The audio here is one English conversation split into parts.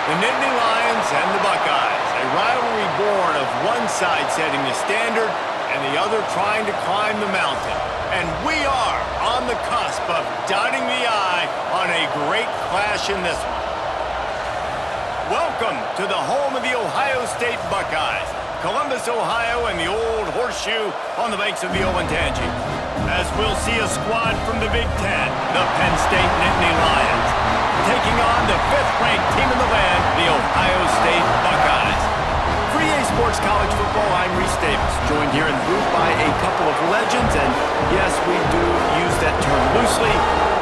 The Nittany Lions and the Buckeyes, a rivalry born of one side setting the standard and the other trying to climb the mountain. And we are on the cusp of dotting the I on a great clash in this one. Welcome to the home of the Ohio State Buckeyes, Columbus, Ohio, and the old horseshoe on the banks of the Olentangy. As we'll see a squad from the Big Ten, the Penn State Nittany Lions, taking on the 5th-ranked team in the land, the Ohio State Buckeyes. For EA Sports College Football, I'm Reese Davis, joined here in the booth by a couple of legends, and yes, we do use that term loosely.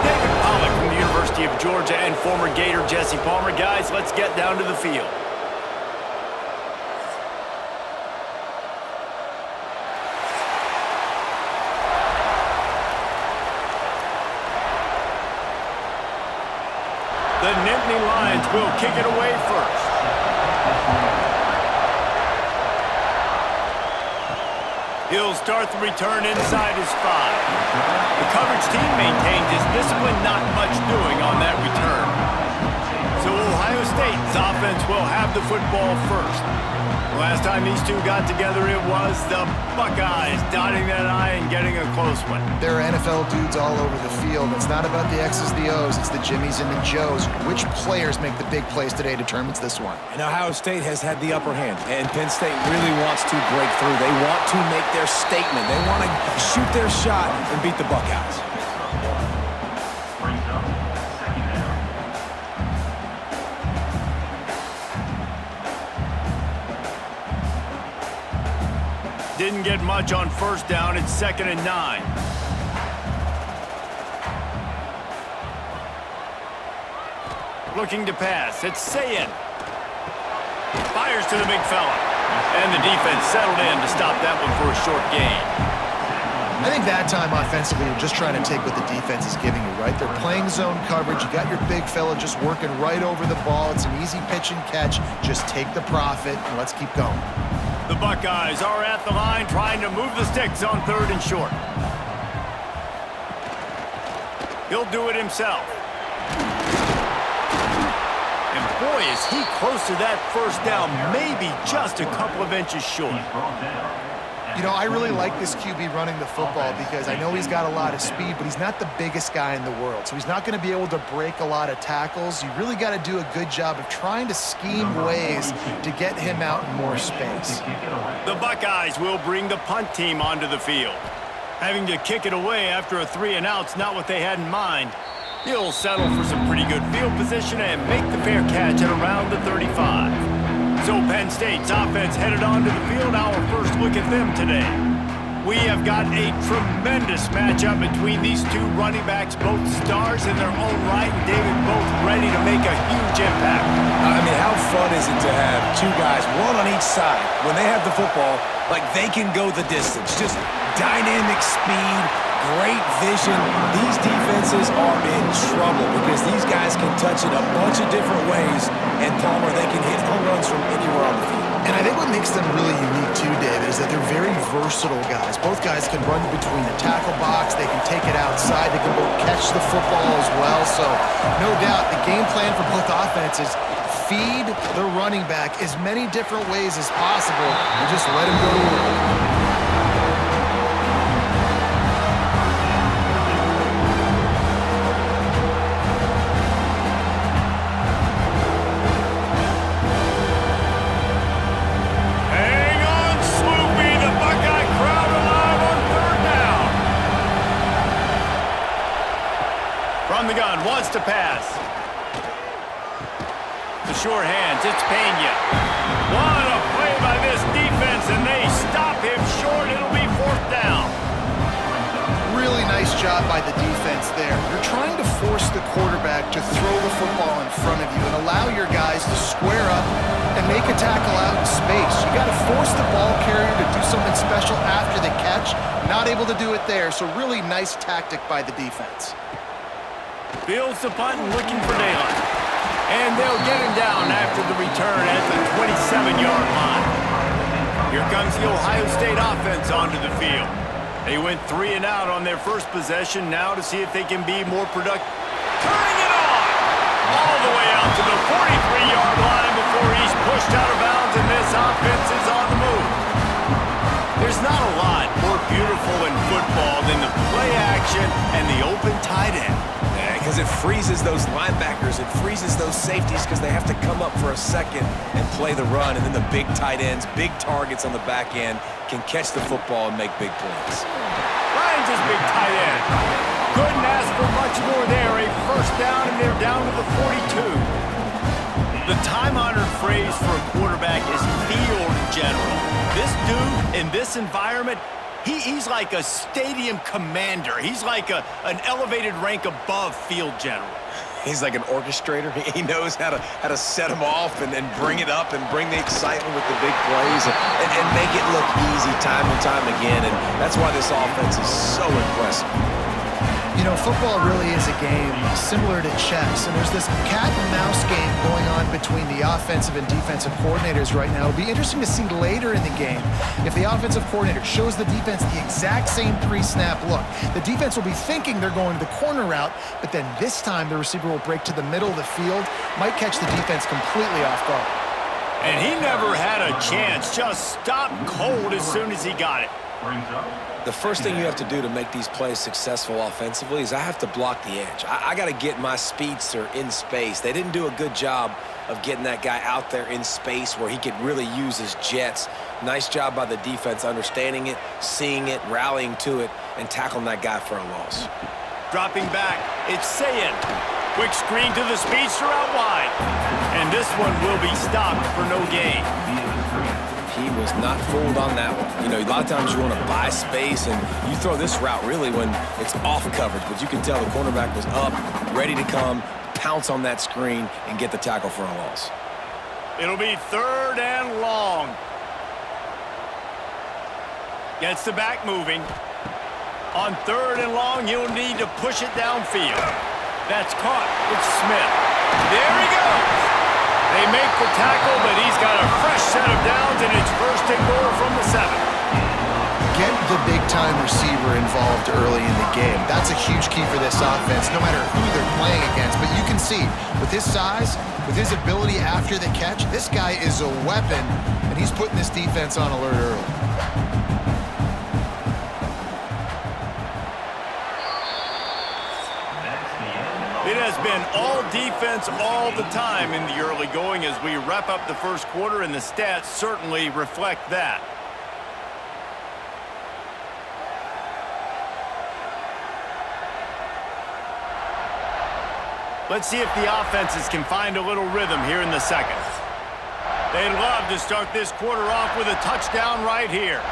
David Pollack from the University of Georgia and former Gator Jesse Palmer. Guys, let's get down to the field. The Nittany Lions will kick it away first. He'll start the return inside his 5. The coverage team maintained his discipline, not much doing on that return. So Ohio State's offense will have the football first. Last time these two got together, it was the Buckeyes dotting that I and getting a close one. There are NFL dudes all over the field. It's not about the X's, the O's. It's the Jimmies and the Joes. Which players make the big plays today determines this one. And Ohio State has had the upper hand, and Penn State really wants to break through. They want to make their statement. They want to shoot their shot and beat the Buckeyes. Didn't get much on first down. It's 2nd and 9. Looking to pass. It's Sayin. Fires to the big fella. And the defense settled in to stop that one for a short gain. I think that time offensively, you're just trying to take what the defense is giving you, right? They're playing zone coverage. You got your big fella just working right over the ball. It's an easy pitch and catch. Just take the profit, and let's keep going. The Buckeyes are at the line trying to move the sticks on 3rd and short. He'll do it himself. And boy, is he close to that first down, maybe just a couple of inches short. You know, I really like this QB running the football because I know he's got a lot of speed, but he's not the biggest guy in the world. So he's not going to be able to break a lot of tackles. You really got to do a good job of trying to scheme ways to get him out in more space. The Buckeyes will bring the punt team onto the field. Having to kick it away after a 3-and-out's not what they had in mind. He'll settle for some pretty good field position and make the fair catch at around the 35. So Penn State's offense headed onto the field. Our first look at them today. We have got a tremendous matchup between these two running backs, both stars in their own right, and David both ready to make a huge impact. I mean, how fun is it to have two guys, one on each side, when they have the football, like they can go the distance. Just dynamic speed, great vision. These defenses are in trouble because these guys can touch it a bunch of different ways, and Palmer, they can hit home runs from anywhere on the field. And I think what makes them really unique too, David, is that they're very versatile guys. Both guys can run between the tackle box, they can take it outside, they can both catch the football as well. So no doubt the game plan for both offenses, feed the running back as many different ways as possible and just let him go to work. From the gun, wants to pass. The short hands, it's Penn. What a play by this defense, and they stop him short. It'll be 4th down. Really nice job by the defense there. You're trying to force the quarterback to throw the football in front of you and allow your guys to square up and make a tackle out in space. You got to force the ball carrier to do something special after the catch. Not able to do it there, so really nice tactic by the defense. Fields the punt and looking for daylight. And they'll get him down after the return at the 27-yard line. Here comes the Ohio State offense onto the field. They went 3 and out on their first possession. Now to see if they can be more productive. Turning it on! All the way out to the 43-yard line before he's pushed out of bounds, and this offense is on the move. There's not a lot more beautiful in football than the play action and the open tight end. Because it freezes those linebackers, it freezes those safeties because they have to come up for a second and play the run, and then the big tight ends, big targets on the back end can catch the football and make big plays. Finds his big tight end. Couldn't ask for much more there. A first down, and they're down to the 42. The time-honored phrase for a quarterback is field general. This dude in this environment, he's like a stadium commander. He's like an elevated rank above field general. He's like an orchestrator. He knows how to set them off and bring it up and bring the excitement with the big plays and make it look easy time and time again. And that's why this offense is so impressive. You know, football really is a game similar to chess, and there's this cat and mouse game going on between the offensive and defensive coordinators right now. It'll be interesting to see later in the game if the offensive coordinator shows the defense the exact same pre-snap look. The defense will be thinking they're going to the corner route, but then this time the receiver will break to the middle of the field, might catch the defense completely off guard. And he never had a chance, just stopped cold as soon as he got it. The first thing you have to do to make these plays successful offensively is I have to block the edge. I got to get my speedster in space. They didn't do a good job of getting that guy out there in space where he could really use his jets. Nice job by the defense understanding it, seeing it, rallying to it, and tackling that guy for a loss. Dropping back, it's Sayin. Quick screen to the speedster out wide. And this one will be stopped for no gain. He was not fooled on that one. You know, a lot of times you want to buy space, and you throw this route really when it's off coverage. But you can tell the cornerback was up, ready to come, pounce on that screen, and get the tackle for a loss. It'll be 3rd and long. Gets the back moving. On 3rd and long, he'll need to push it downfield. That's caught. It's Smith. There he goes. They make the tackle, but he's got a fresh set of downs, and it's 1st and goal from the 7. Get the big-time receiver involved early in the game. That's a huge key for this offense, no matter who they're playing against. But you can see, with his size, with his ability after the catch, this guy is a weapon, and he's putting this defense on alert early. It has been all defense all the time in the early going as we wrap up the first quarter, and the stats certainly reflect that. Let's see if the offenses can find a little rhythm here in the second. They'd love to start this quarter off with a touchdown right here.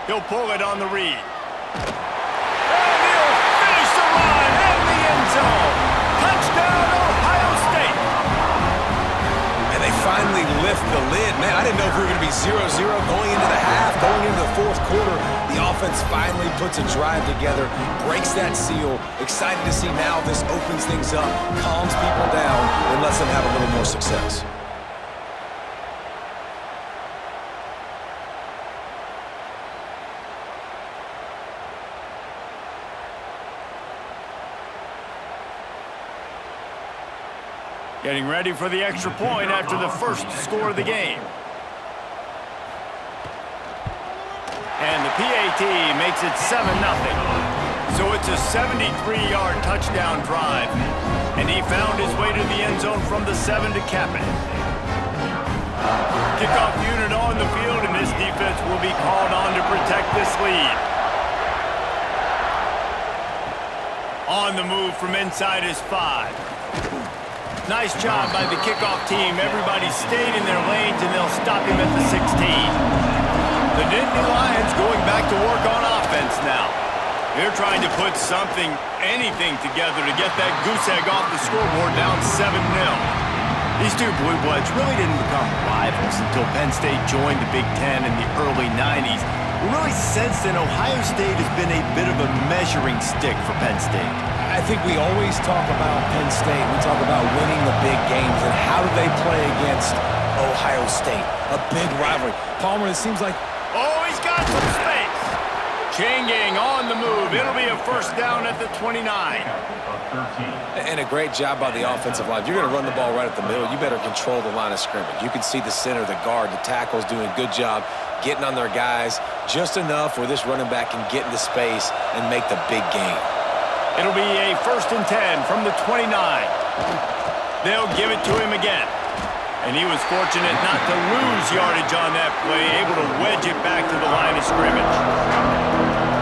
He'll pull it on the read. And he'll finish the run in the end zone. Touchdown, Ohio State. And they finally lift the lid. Man, I didn't know if we were going to be 0-0 going into the half, going into the 4th quarter. The offense finally puts a drive together, breaks that seal. Excited to see now this opens things up, calms people down, and lets them have a little more success. Getting ready for the extra point after the first score of the game. And the PAT makes it 7-0. So it's a 73-yard touchdown drive. And he found his way to the end zone from the 7 to cap it. Kickoff unit on the field, and this defense will be called on to protect this lead. On the move from inside his 5. Nice job by the kickoff team. Everybody stayed in their lanes, and they'll stop him at the 16. The Nittany Lions going back to work on offense now. They're trying to put something, anything together to get that goose egg off the scoreboard down 7-0. These two Blue Bloods really didn't become rivals until Penn State joined the Big Ten in the early 90s. We really sensed that Ohio State has been a bit of a measuring stick for Penn State. I think we always talk about Penn State. We talk about winning the big games and how do they play against Ohio State, a big rivalry. Palmer, it seems like... Oh, he's got some space. Chain gang on the move. It'll be a first down at the 29. And a great job by the offensive line. If you're going to run the ball right at the middle, you better control the line of scrimmage. You can see the center, the guard, the tackles doing a good job getting on their guys just enough where this running back can get into space and make the big gain. It'll be a 1st and 10 from the 29. They'll give it to him again. And he was fortunate not to lose yardage on that play, able to wedge it back to the line of scrimmage.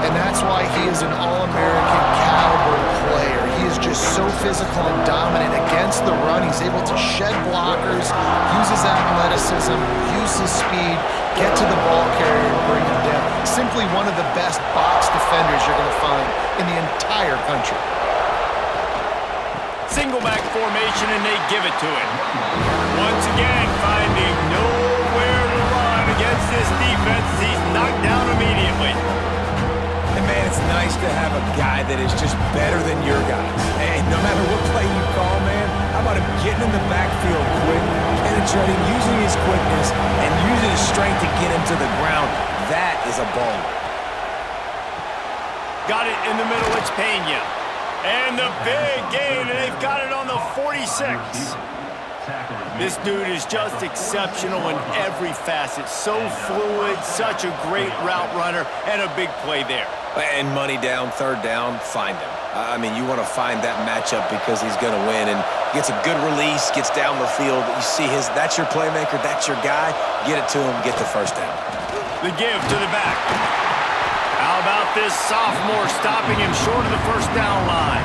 And that's why he is an All-American caliber player. He is just so physical and dominant against the run. He's able to shed blockers, use his athleticism, use his speed, get to the ball carrier and bring him down. Simply one of the best box defenders you're going to find in the entire country. Single back formation, and they give it to him. Once again, finding nowhere to run against this defense. He's knocked down immediately. And, man, it's nice to have a guy that is just better than your guys. And no matter what play you call, man, how about him getting in the backfield quick, penetrating, using his quickness, and using his strength to get him to the ground. That is a baller. Got it in the middle. It's Pena. And the big gain, and they've got it on the 46. This dude is just exceptional in every facet. So fluid, such a great route runner, and a big play there. And money down, 3rd down, find him. I mean, you want to find that matchup because he's going to win. And gets a good release, gets down the field. You see that's your playmaker, that's your guy. Get it to him, get the 1st down. The give to the back. How about this sophomore stopping him short of the 1st down line?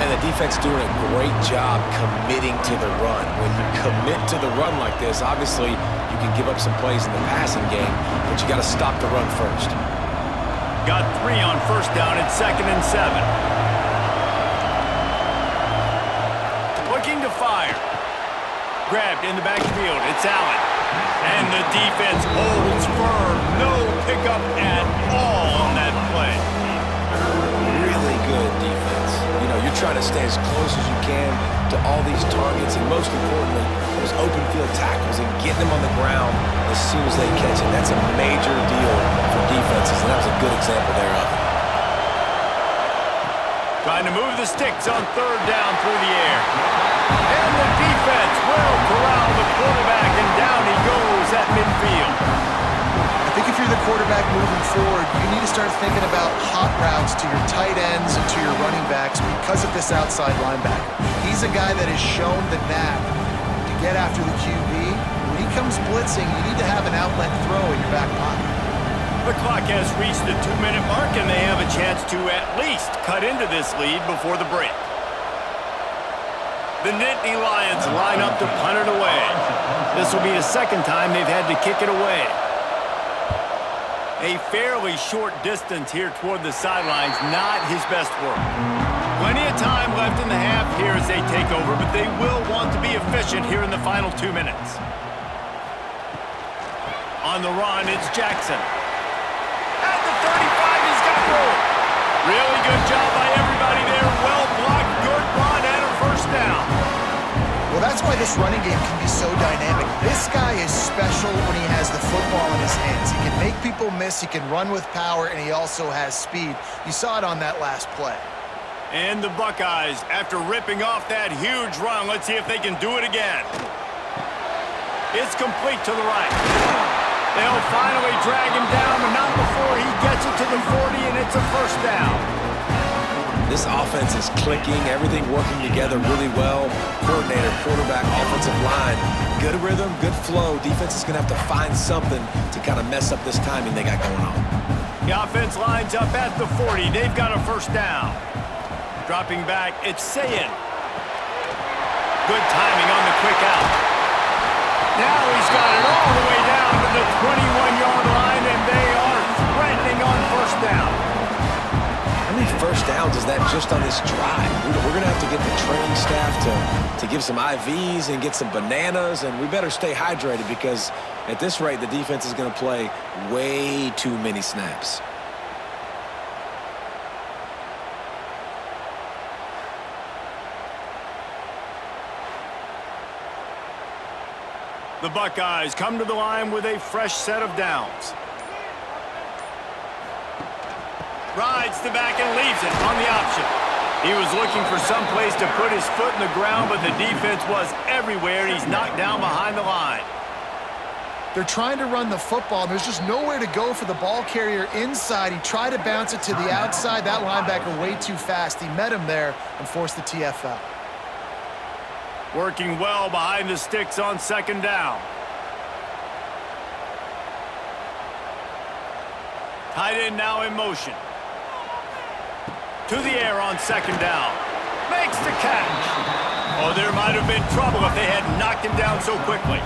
And the defense doing a great job committing to the run. When you commit to the run like this, obviously you can give up some plays in the passing game, but you got to stop the run first. Got 3 on 1st down at 2nd and 7. Looking to fire. Grabbed in the backfield. It's Allen. And the defense holds firm. No pickup at all on that play. Really good defense. You know, you're trying to stay as close as you can to all these targets, and most importantly, those open field tackles and getting them on the ground as soon as they catch it. That's a major deal for defenses, and that was a good example thereof. Trying to move the sticks on 3rd down through the air. And the defense will corral the quarterback, and down he goes at midfield. I think if you're the quarterback moving forward, you need to start thinking about hot routes to your tight ends and to your running backs because of this outside linebacker. He's a guy that has shown the knack to get after the QB. When he comes blitzing, you need to have an outlet throw in your back pocket. The clock has reached the 2-minute mark, and they have a chance to at least cut into this lead before the break. The Nittany Lions line up to punt it away. This will be the 2nd time they've had to kick it away. A fairly short distance here toward the sidelines, not his best work. Plenty of time left in the half here as they take over, but they will want to be efficient here in the final 2 minutes. On the run, it's Jackson. At the 35, he's got room. Really good job by everybody there. Well blocked, good run, and a 1st down. Well, that's why this running game can be so dynamic. This guy is special when he has the football in his hands. He can make people miss, he can run with power, and he also has speed. You saw it on that last play. And the Buckeyes, after ripping off that huge run, let's see if they can do it again. It's complete to the right. They'll finally drag him down, but not before he gets it to the 40, and it's a 1st down. This offense is clicking, everything working together really well. Coordinator, quarterback, offensive line. Good rhythm, good flow. Defense is going to have to find something to kind of mess up this timing they got going on. The offense lines up at the 40. They've got a 1st down. Dropping back, it's Sayin. Good timing on the quick out. Now he's got it all the way down to the 21-yard line, and they are threatening on 1st down. How many 1st downs is that just on this drive? We're going to have to get the training staff to give some IVs and get some bananas, and we better stay hydrated because at this rate, the defense is going to play way too many snaps. The Buckeyes come to the line with a fresh set of downs. Rides the back and leaves it on the option. He was looking for some place to put his foot in the ground, but the defense was everywhere, and he's knocked down behind the line. They're trying to run the football, and there's just nowhere to go for the ball carrier inside. He tried to bounce it to the outside. That linebacker way too fast. He met him there and forced the TFL. Working well behind the sticks on second down. Tight end now in motion. To the air on second down. Makes the catch. Oh, there might have been trouble if they had knocked him down so quickly.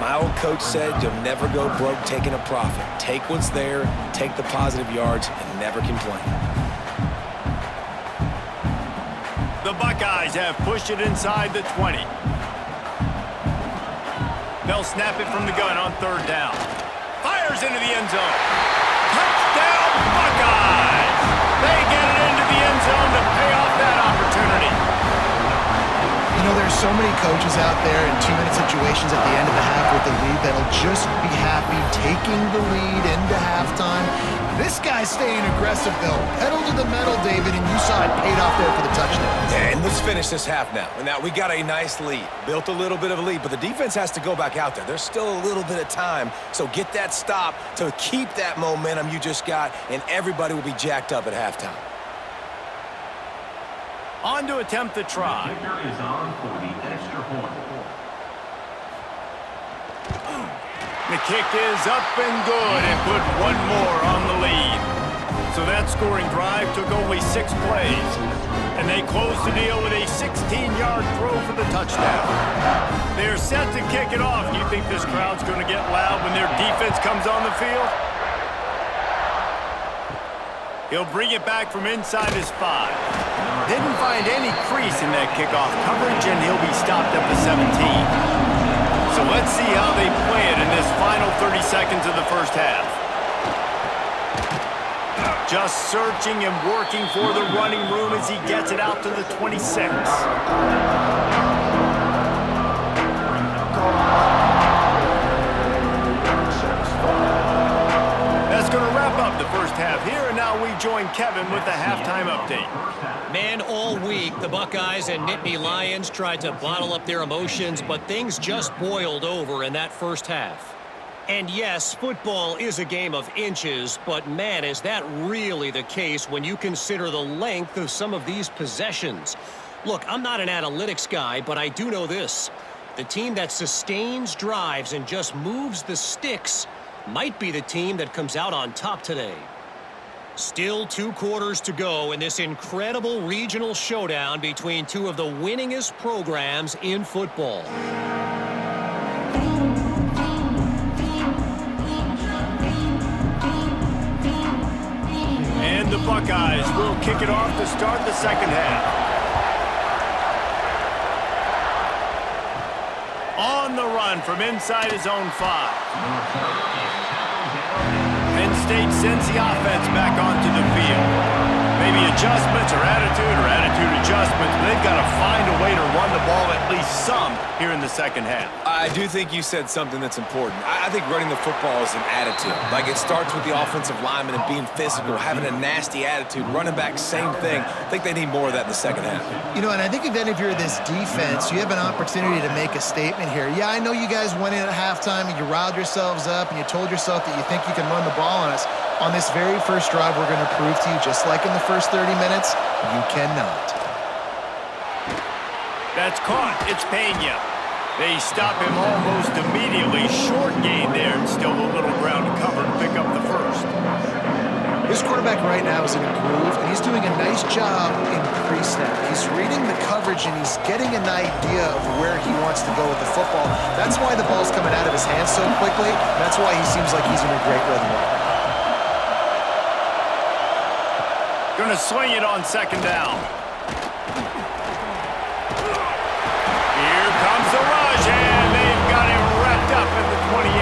My old coach said you'll never go broke taking a profit. Take what's there, take the positive yards, and never complain. The Buckeyes have pushed it inside the 20. They'll snap it from the gun on third down. Fires into the end zone. Touchdown, Buckeyes! They get it into the end zone to pay off that opportunity. You know, there's so many coaches out there in two-minute situations at the end of the half with the lead that'll just be happy taking the lead into halftime. This guy's staying aggressive, though. Pedal to the metal, David, and you saw it paid off there for the touchdown. And let's finish this half now. And now we got a nice lead. Built a little bit of a lead, but the defense has to go back out there. There's still a little bit of time, so get that stop to keep that momentum you just got, and everybody will be jacked up at halftime. On to attempt the try. Is on for the extra point. The kick is up and good and put one more on the lead. So that scoring drive took only 6 plays. And they closed the deal with a 16-yard throw for the touchdown. They're set to kick it off. You think this crowd's going to get loud when their defense comes on the field? He'll bring it back from inside his 5. Didn't find any crease in that kickoff coverage, and he'll be stopped at the 17. So let's see how they play it in this final 30 seconds of the first half. Just searching and working for the running room as he gets it out to the 26. That's going to wrap up the first half here, and now we join Kevin with the halftime update. Man, all week, the Buckeyes and Nittany Lions tried to bottle up their emotions, but things just boiled over in that first half. And yes, football is a game of inches, but man, is that really the case when you consider the length of some of these possessions. Look, I'm not an analytics guy, but I do know this. The team that sustains drives and just moves the sticks might be the team that comes out on top today. Still 2 quarters to go in this incredible regional showdown between two of the winningest programs in football. And the Buckeyes will kick it off to start the second half. On the run from inside his own 5. Penn State sends the offense back onto the field. Maybe adjustments or attitude adjustments. They've got to find a way to run the ball at least some here in the second half. I do think you said something that's important. I think running the football is an attitude. Like, it starts with the offensive lineman and being physical, having a nasty attitude. Running back, same thing. I think they need more of that in the second half. You know, and I think if any of you are this defense, you have an opportunity to make a statement here. Yeah, I know you guys went in at halftime and you riled yourselves up and you told yourself that you think you can run the ball on us. On this very first drive, we're going to prove to you, just like in the first 30 minutes, you cannot. That's caught. It's Pena. They stop him almost immediately. Short gain there, and still a little ground to cover to pick up the first. This quarterback right now is in a groove, and he's doing a nice job in pre-snap. He's reading the coverage, and he's getting an idea of where he wants to go with the football. That's why the ball's coming out of his hands so quickly. That's why he seems like he's in a great rhythm right now. Going to swing it on second down. Here comes the rush, and they've got him wrapped up at the 28.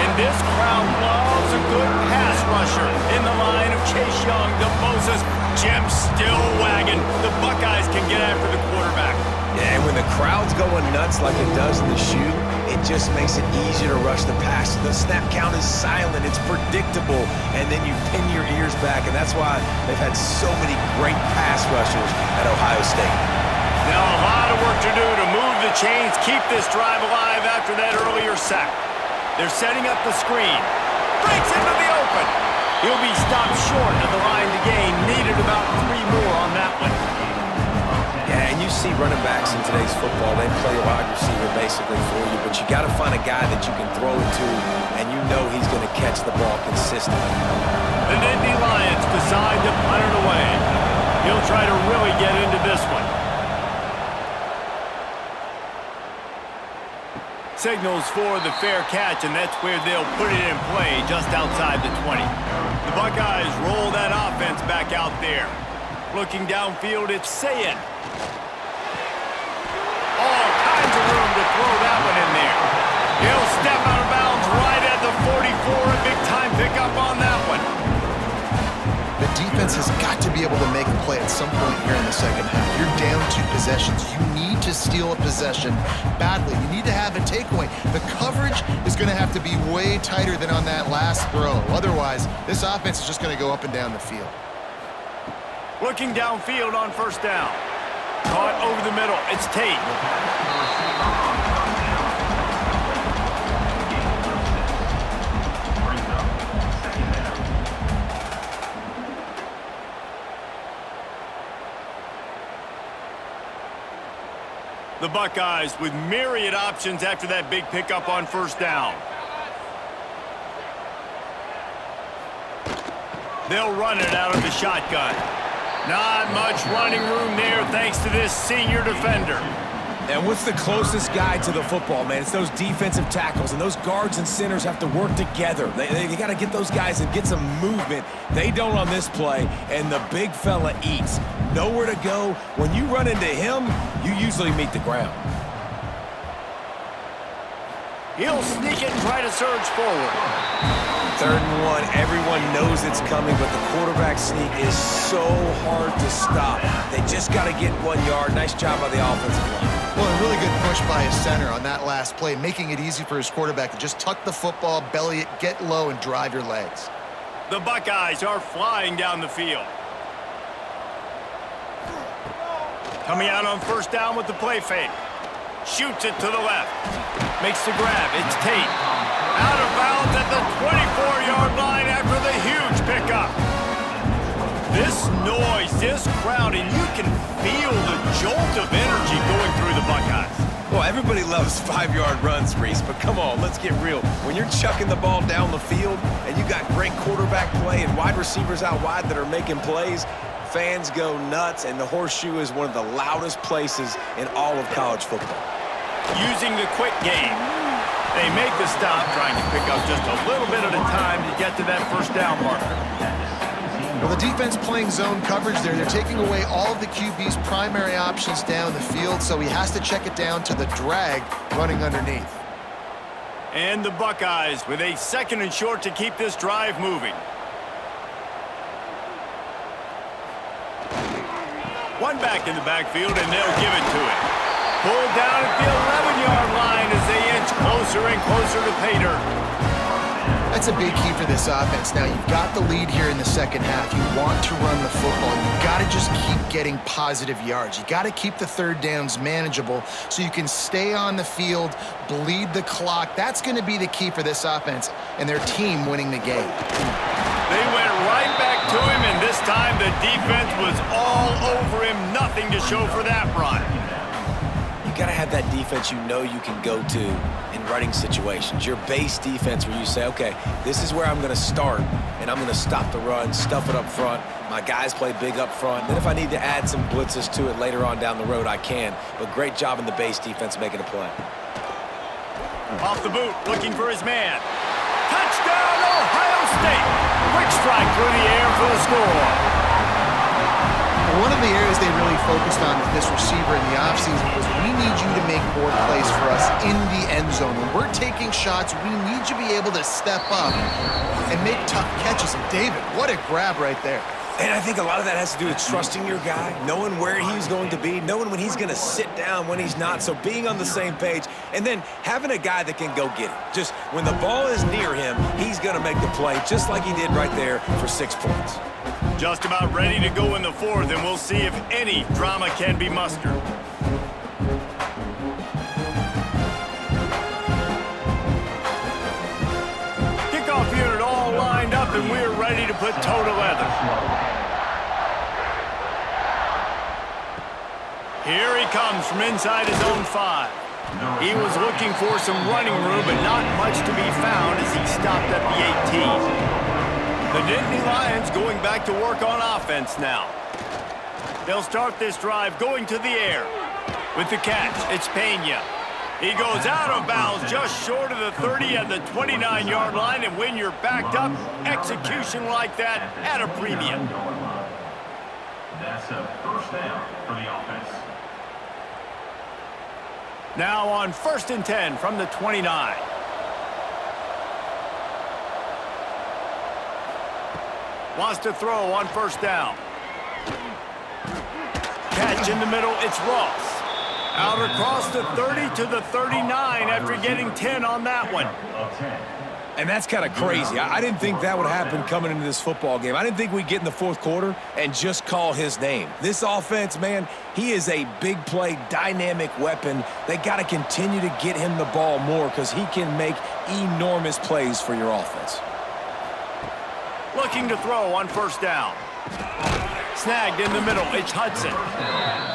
And this crowd loves a good pass rusher in the line of Chase Young, the Moses. Jim still wagging. The Buckeyes can get after the quarterback. Yeah, and when the crowd's going nuts like it does in the shoe, it just makes it easier to rush the pass. The snap count is silent. It's predictable. And then you pin your ears back, and that's why they've had so many great pass rushers at Ohio State. Now a lot of work to do to move the chains, keep this drive alive after that earlier sack. They're setting up the screen. Breaks into the open. He'll be stopped short of the line to gain. Needed about 3 more on that one. Yeah, and you see running backs in today's football, they play a wide receiver basically for you, but you got to find a guy that you can throw it to, and you know he's going to catch the ball consistently. The Nittany Lions decide to punt it away. He'll try to really get into this one. Signals for the fair catch, and that's where they'll put it in play just outside the 20. The Buckeyes roll that offense back out there. Looking downfield, it's Sayin. All kinds of room to throw that one in there. He'll step out of bounds right at the 44. A big-time pickup on that one. The defense has got to be able to make a play at some point here in the second half. You're down 2 possessions. You need to steal a possession badly. You need to have a takeaway. The coverage is going to have to be way tighter than on that last throw. Otherwise, this offense is just going to go up and down the field. Looking downfield on first down. Caught over the middle. It's Tate. The Buckeyes with myriad options after that big pickup on first down. They'll run it out of the shotgun. Not much running room there thanks to this senior defender. And what's the closest guy to the football, man? It's those defensive tackles, and those guards and centers have to work together. They got to get those guys and get some movement. They don't on this play, and the big fella eats. Nowhere to go. When you run into him, you usually meet the ground. He'll sneak it and try to surge forward. 3rd and 1, everyone knows it's coming, but the quarterback sneak is so hard to stop. They just got to get 1 yard. Nice job by the offensive line. Well, a really good push by his center on that last play, making it easy for his quarterback to just tuck the football, belly it, get low, and drive your legs. The Buckeyes are flying down the field. Coming out on first down with the play fake. Shoots it to the left. Makes the grab. It's Tate. Out of bounds at the 24-yard line after the huge pickup. This noise, this crowd, and you can feel the jolt of energy going through the Buckeyes. Well, everybody loves 5-yard runs, Reese, but come on, let's get real. When you're chucking the ball down the field and you got great quarterback play and wide receivers out wide that are making plays, fans go nuts, and the horseshoe is one of the loudest places in all of college football. Using the quick game. They make the stop, trying to pick up just a little bit at a time to get to that first down marker. Well, the defense playing zone coverage there. They're taking away all of the QB's primary options down the field, so he has to check it down to the drag running underneath. And the Buckeyes with a 2nd and short to keep this drive moving. One back in the backfield, and they'll give it to it. Pulled down at the 11-yard line as they inch closer and closer to pay dirt. That's a big key for this offense. Now, you've got the lead here in the second half. You want to run the football. You've got to just keep getting positive yards. You got to keep the 3rd downs manageable so you can stay on the field, bleed the clock. That's going to be the key for this offense and their team winning the game. They went right back to him, and this time the defense was all over him. Nothing to show for that run. You got to have that defense you know you can go to in running situations. Your base defense where you say, okay, this is where I'm going to start, and I'm going to stop the run, stuff it up front. My guys play big up front. Then if I need to add some blitzes to it later on down the road, I can. But great job in the base defense making a play. Off the boot, looking for his man. Touchdown, Ohio State! Quick strike through the air for the score. One of the areas they really focused on with this receiver in the offseason was we need you to make more plays for us in the end zone. When we're taking shots, we need you to be able to step up and make tough catches. And David, what a grab right there. And I think a lot of that has to do with trusting your guy, knowing where he's going to be, knowing when he's going to sit down, when he's not. So being on the same page, and then having a guy that can go get it. Just when the ball is near him, he's going to make the play, just like he did right there for 6 points. Just about ready to go in the fourth, and we'll see if any drama can be mustered. Kickoff unit all lined up, and we're ready to put toe to leather. Here he comes from inside his own 5. He was looking for some running room, but not much to be found as he stopped at the 18. The Nittany Lions going back to work on offense now. They'll start this drive going to the air. With the catch, it's Penn. He goes out of bounds just short of the 30 at the 29-yard line, and when you're backed up, execution like that at a premium. That's a first down for the offense. Now on 1st and 10 from the 29. Wants to throw on 1st down. Catch in the middle, it's Ross. Out across the 30 to the 39 after getting 10 on that one. And that's kind of crazy. I didn't think that would happen coming into this football game. I didn't think we'd get in the 4th quarter and just call his name. This offense, man, he is a big play, dynamic weapon. They got to continue to get him the ball more because he can make enormous plays for your offense. Looking to throw on 1st down. Snagged in the middle, it's Hudson.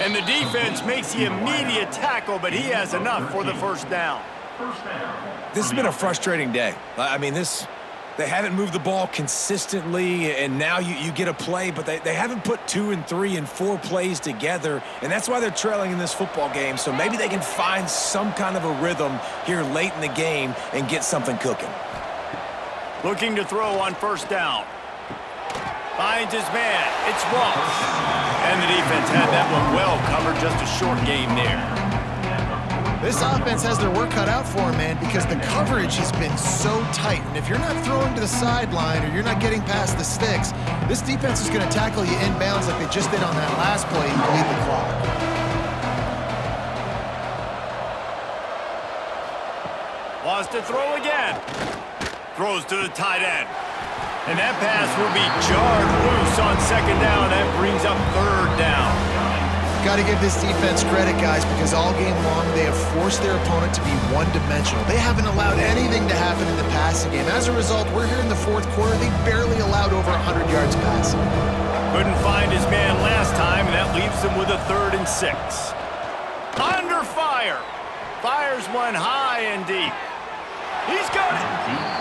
And the defense makes the immediate tackle, but he has enough for the 1st down. This has been a frustrating day. I mean, they haven't moved the ball consistently, and now you get a play, but they haven't put 2 and 3 and 4 plays together, and that's why they're trailing in this football game. So maybe they can find some kind of a rhythm here late in the game and get something cooking. Looking to throw on 1st down. Finds his man. It's Ross. And the defense had that one well covered. Just a short game there. This offense has their work cut out for them, man, because the coverage has been so tight. And if you're not throwing to the sideline or you're not getting past the sticks, this defense is going to tackle you inbounds like they just did on that last play and bleed the clock. Wants to throw again. Throws to the tight end. And that pass will be jarred loose on 2nd down. That brings up 3rd down. Got to give this defense credit, guys, because all game long they have forced their opponent to be one-dimensional. They haven't allowed anything to happen in the passing game. As a result, we're here in the 4th quarter. They barely allowed over 100 yards passing. Couldn't find his man last time, and that leaves them with a 3rd and 6. Under fire. Fires one high and deep. He's got it.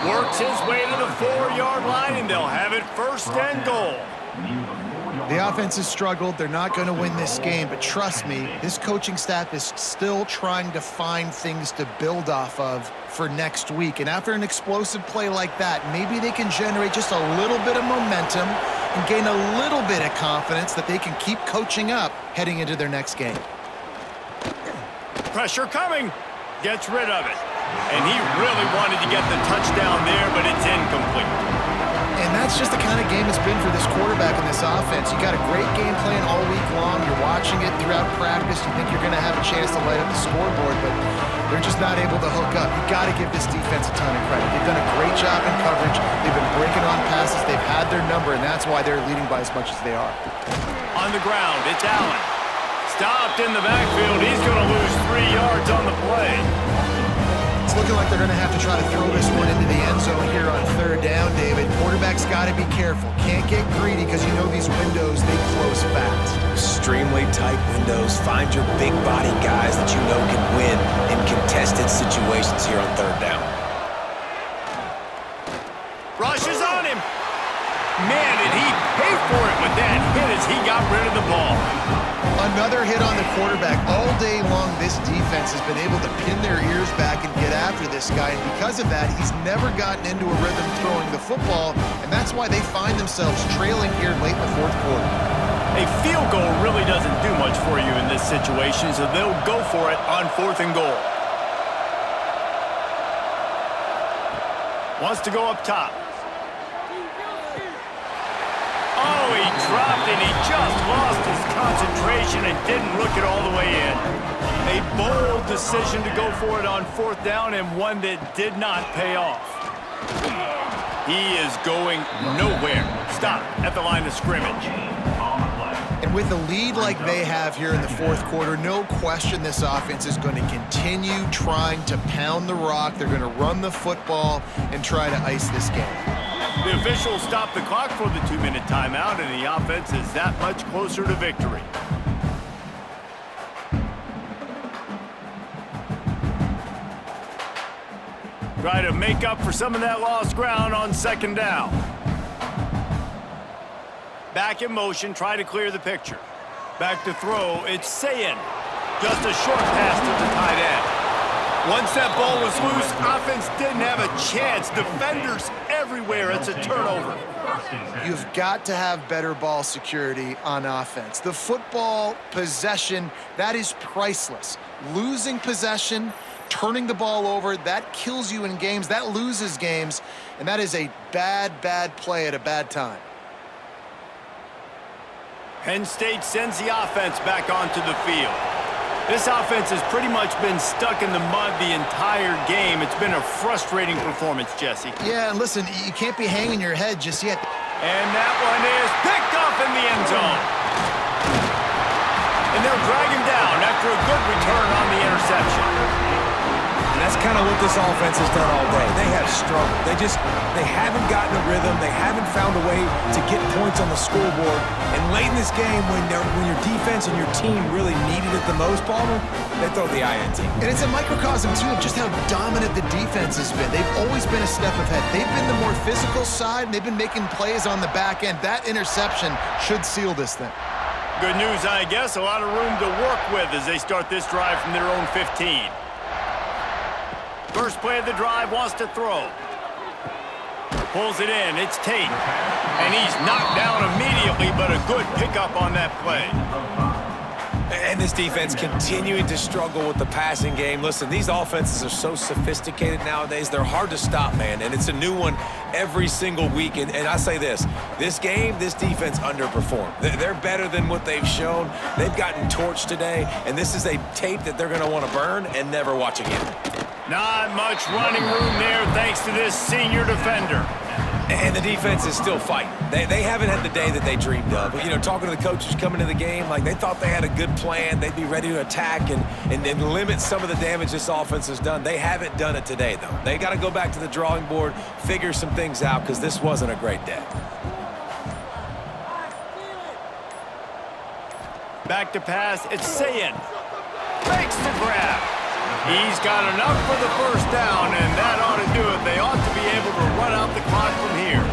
Works his way to the 4-yard line, and they'll have it 1st and goal. The offense has struggled. They're not going to win this game, but trust me, this coaching staff is still trying to find things to build off of for next week. And after an explosive play like that, maybe they can generate just a little bit of momentum and gain a little bit of confidence that they can keep coaching up heading into their next game. Pressure coming. Gets rid of it. And he really wanted to get the touchdown there, but it's incomplete. And that's just the kind of game it's been for this quarterback in this offense. You got a great game plan all week long. You're watching it throughout practice. You think you're going to have a chance to light up the scoreboard, but they're just not able to hook up. You got to give this defense a ton of credit. They've done a great job in coverage. They've been breaking on passes. They've had their number, and that's why they're leading by as much as they are. On the ground, it's Allen. Stopped in the backfield. He's going to lose 3 yards on the play. It's looking like they're going to have to try to throw this one into the end zone here on 3rd down, David. Quarterback's got to be careful. Can't get greedy because you know these windows, they close fast. Extremely tight windows. Find your big body guys that you know can win in contested situations here on 3rd down. Rushes on him. Man, did he pay for it with that hit as he got rid of the ball. Another hit on the quarterback. All day long, this defense has been able to pin their ears back and get after this guy. And because of that, he's never gotten into a rhythm throwing the football. And that's why they find themselves trailing here late in the 4th quarter. A field goal really doesn't do much for you in this situation, so they'll go for it on 4th and goal. Wants to go up top. Oh, he dropped he just lost his concentration and didn't look it all the way in. A bold decision to go for it on 4th down and one that did not pay off. He is going nowhere. Stop at the line of scrimmage. And with a lead like they have here in the 4th quarter, no question this offense is going to continue trying to pound the rock. They're going to run the football and try to ice this game. The officials stop the clock for the 2-minute timeout, and the offense is that much closer to victory. Try to make up for some of that lost ground on 2nd down. Back in motion, try to clear the picture. Back to throw, it's Sayin. Just a short pass to the tight end. Once that ball was loose, offense didn't have a chance. Defenders everywhere, it's a turnover. You've got to have better ball security on offense. The football possession, that is priceless. Losing possession, turning the ball over, that kills you in games, that loses games, and that is a bad, bad play at a bad time. Penn State sends the offense back onto the field. This offense has pretty much been stuck in the mud the entire game. It's been a frustrating performance, Jesse. Yeah, and listen, you can't be hanging your head just yet. And that one is picked off in the end zone. And they'll drag him down after a good return on the interception. And that's kind of what this offense has done all day. They have struggled. They haven't gotten a rhythm. They haven't found a way to get points on the scoreboard. And late in this game, when your defense and your team really needed it the most, Palmer, they throw the INT. And it's a microcosm, too, of just how dominant the defense has been. They've always been a step ahead. They've been the more physical side, and they've been making plays on the back end. That interception should seal this thing. Good news, I guess. A lot of room to work with as they start this drive from their own 15. First play of the drive, wants to throw. Pulls it in, it's Tate. And he's knocked down immediately, but a good pickup on that play. And this defense continuing to struggle with the passing game. Listen, these offenses are so sophisticated nowadays. They're hard to stop, man. And it's a new one every single week. And I say this game, this defense underperformed. They're better than what they've shown. They've gotten torched today. And this is a tape that they're going to want to burn and never watch again. Not much running room there thanks to this senior defender. And the defense is still fighting. They haven't had the day that they dreamed of. You know, talking to the coaches coming into the game, like they thought they had a good plan. They'd be ready to attack and limit some of the damage this offense has done. They haven't done it today, though. They got to go back to the drawing board, figure some things out, because this wasn't a great day. Back to pass, it's Sayin. Makes the grab. He's got enough for the first down, and that ought to do it. They ought to be able to run out the clock from here.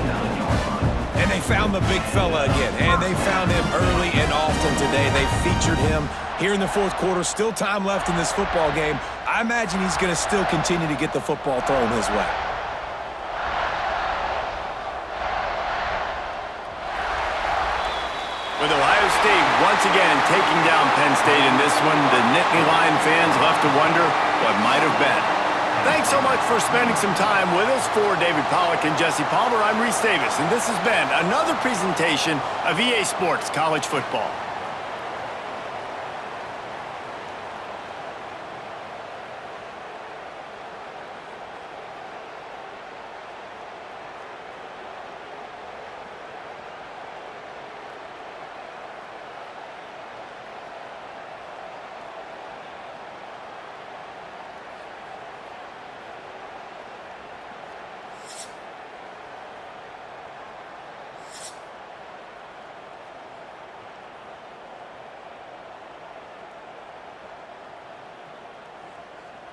And they found the big fella again, and they found him early and often today. They featured him here in the 4th quarter. Still time left in this football game. I imagine he's going to still continue to get the football thrown his way. With Ohio State once again taking down Penn State in this one, the Nittany Lion fans left to wonder what might have been. Thanks so much for spending some time with us. For David Pollack and Jesse Palmer, I'm Reese Davis, and this has been another presentation of EA Sports College Football.